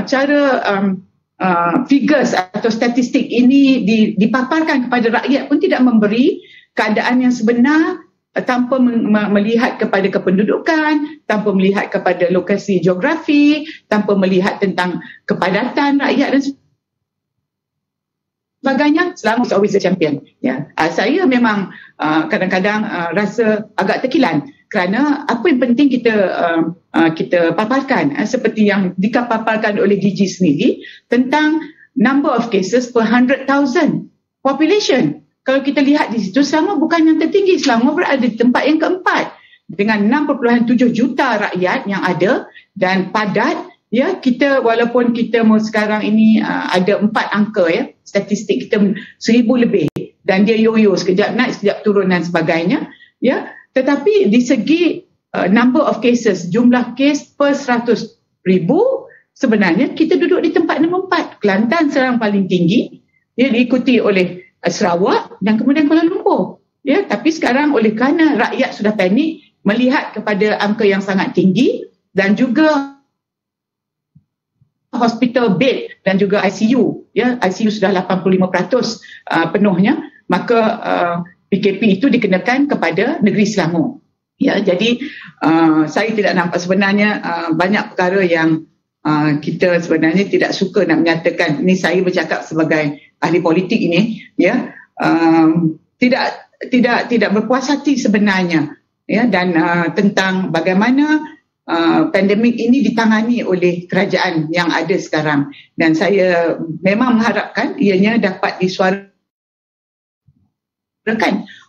cara figures atau statistik ini dipaparkan kepada rakyat pun tidak memberi keadaan yang sebenar, tanpa melihat kepada kependudukan, tanpa melihat kepada lokasi geografi, tanpa melihat tentang kepadatan rakyat dan sebagainya. Selangor is always a champion. Saya memang kadang-kadang rasa agak terkilan kerana apa yang penting kita paparkan, seperti yang dipaparkan oleh DG sendiri tentang number of cases per 100,000 population. Kalau kita lihat di situ, Selangor bukan yang tertinggi. Selangor berada di tempat yang keempat dengan 6.7 juta rakyat yang ada dan padat. Kita walaupun kita sekarang ini ada 4 angka statistik kita 1,000 lebih dan dia yo-yo, sekejap naik sekejap turun dan sebagainya. Tetapi di segi number of cases, jumlah kes per 100,000, sebenarnya kita duduk di tempat nombor 4. Kelantan sekarang paling tinggi, diikuti oleh Sarawak dan kemudian Kuala Lumpur. Tapi sekarang oleh kerana rakyat sudah panik melihat kepada angka yang sangat tinggi dan juga hospital bed dan juga ICU, ICU sudah 85% penuhnya, maka PKP itu dikenakan kepada negeri Selangor. Jadi saya tidak nampak sebenarnya banyak perkara yang kita sebenarnya tidak suka nak menyatakan. Ini saya bercakap sebagai ahli politik ini, tidak berpuas hati sebenarnya, dan tentang bagaimana pandemik ini ditangani oleh kerajaan yang ada sekarang, dan saya memang mengharapkan ianya dapat disuarakan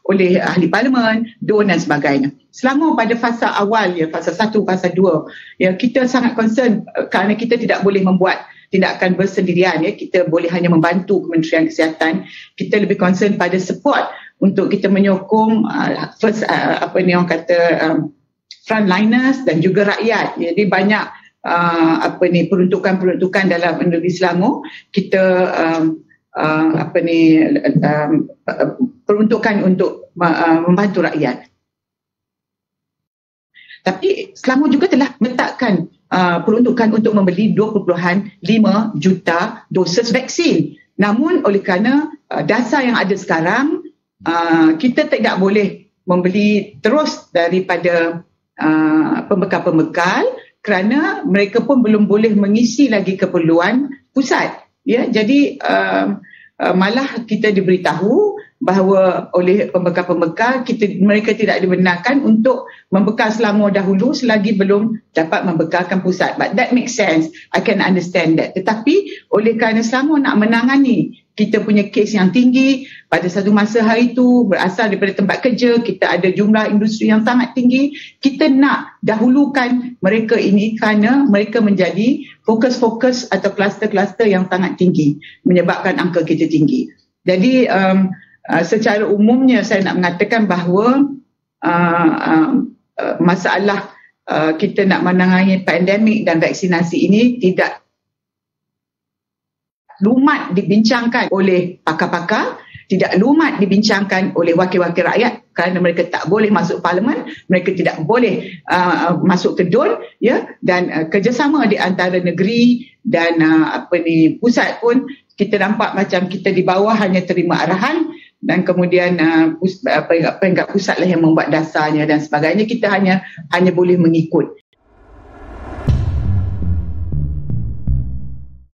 oleh ahli parlimen, DUN dan sebagainya. Selangor pada fasa awal, fasa 1, fasa 2, kita sangat concern kerana kita tidak boleh membuat tindakan bersendirian. Kita boleh hanya membantu Kementerian Kesihatan. Kita lebih concern pada support untuk kita menyokong frontliners dan juga rakyat. Jadi banyak peruntukan-peruntukan dalam negeri Selangor. Kita peruntukan untuk membantu rakyat. Tapi Selangor juga telah meletakkan peruntukan untuk membeli 2.5 juta dosis vaksin. Namun oleh kerana dasar yang ada sekarang, kita tidak boleh membeli terus daripada pembekal-pembekal kerana mereka pun belum boleh mengisi lagi keperluan pusat. Jadi malah kita diberitahu bahawa oleh pembekal-pembekal mereka tidak dibenarkan untuk membekal Selangor dahulu selagi belum dapat membekalkan pusat. But that makes sense. I can understand that. Tetapi oleh kerana Selangor nak menangani kita punya kes yang tinggi pada satu masa hari itu berasal daripada tempat kerja, kita ada jumlah industri yang sangat tinggi, kita nak dahulukan mereka ini kerana mereka menjadi fokus-fokus atau kluster-kluster yang sangat tinggi menyebabkan angka kita tinggi. Jadi secara umumnya saya nak mengatakan bahawa masalah kita nak menangani pandemik dan vaksinasi ini tidak lumat dibincangkan oleh pakar-pakar, tidak lumat dibincangkan oleh wakil-wakil rakyat kerana mereka tak boleh masuk parlimen, mereka tidak boleh masuk ke DUN, dan kerjasama di antara negeri dan pusat pun kita nampak macam kita di bawah hanya terima arahan dan kemudian peringkat pusatlah yang membuat dasarnya dan sebagainya. Kita hanya boleh mengikut.